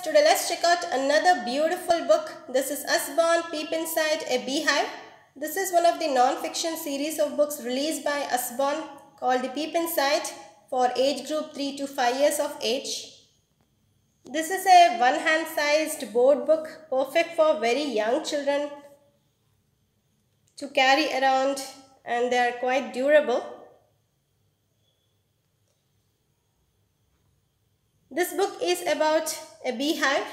Today let's check out another beautiful book. This is Usborne Peep Inside a Beehive. This is one of the non-fiction series of books released by Usborne called The Peep Inside for age group 3 to 5 years of age. This is a one-hand sized board book perfect for very young children to carry around, and they are quite durable. This book is about a beehive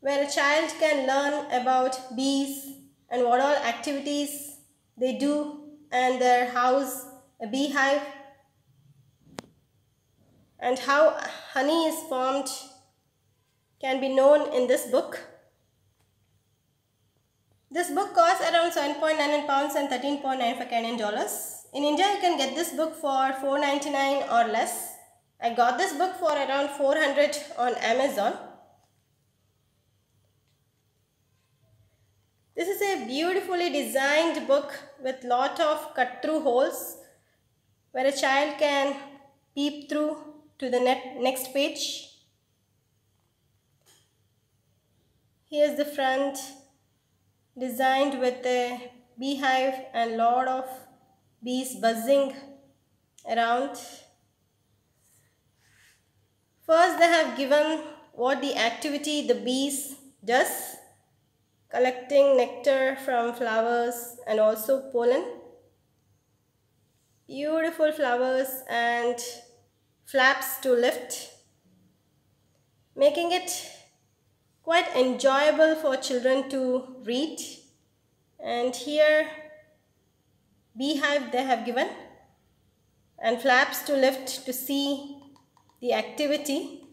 where a child can learn about bees and what all activities they do and their house, a beehive, and how honey is formed can be known in this book. This book costs around 7.99 pounds and 13.95 Canadian dollars. In India, you can get this book for $4.99 or less. I got this book for around $400 on Amazon. This is a beautifully designed book with lot of cut-through holes where a child can peep through to the next page. Here's the front, designed with a beehive and lot of bees buzzing around. First, they have given what the activity the bees does, collecting nectar from flowers and also pollen. Beautiful flowers and flaps to lift, making it quite enjoyable for children to read. And here, beehive they have given and flaps to lift to see the activity,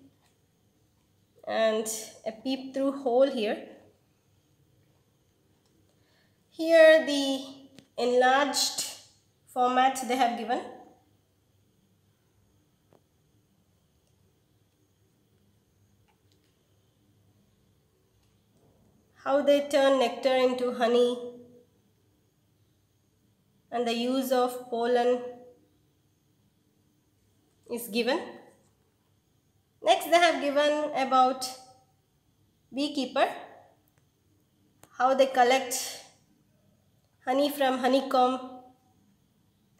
and a peep through hole here. Here the enlarged format they have given. How they turn nectar into honey and the use of pollen is given. Next, they have given about beekeeper, how they collect honey from honeycomb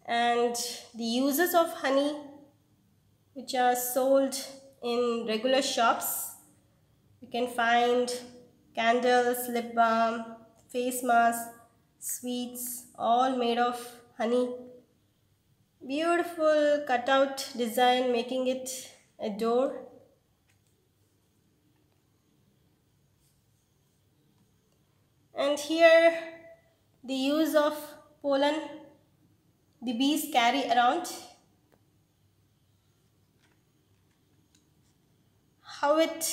and the uses of honey which are sold in regular shops. You can find candles, lip balm, face mask, sweets, all made of honey. Beautiful cutout design making it a door. And here the use of pollen the bees carry around, how it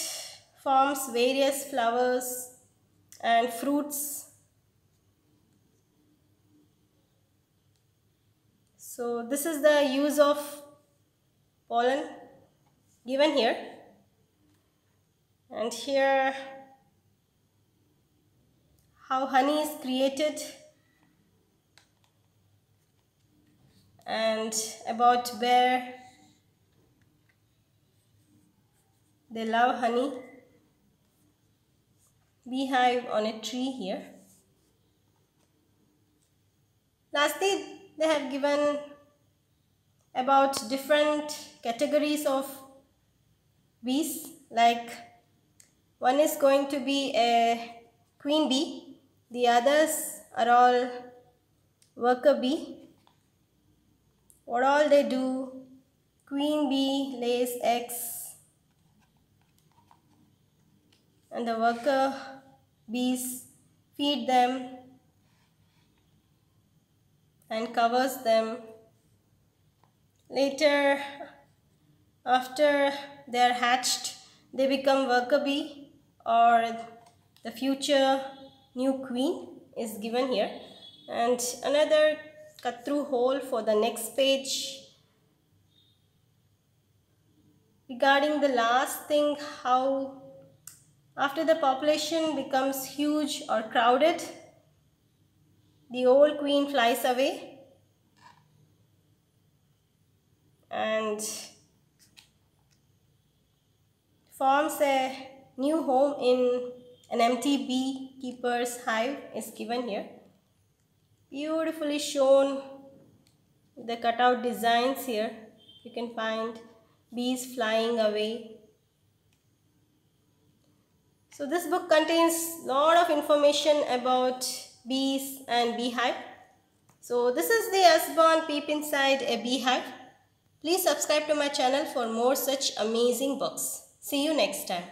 forms various flowers and fruits. So this is the use of pollen given here. And here how honey is created and about where they love honey. Beehive on a tree here. Lastly, they have given about different categories of bees, like one is going to be a queen bee, the others are all worker bee. What all they do: queen bee lays eggs and the worker bees feed them and covers them. Later, after they are hatched, they become worker bee, or the future new queen is given here. And another cut through hole for the next page. Regarding the last thing, how after the population becomes huge or crowded, the old queen flies away and forms a new home in an empty beekeeper's hive is given here. Beautifully shown the cutout designs here. You can find bees flying away. So this book contains a lot of information about bees and beehive. So this is the Usborne Peep Inside a Beehive. Please subscribe to my channel for more such amazing books. See you next time.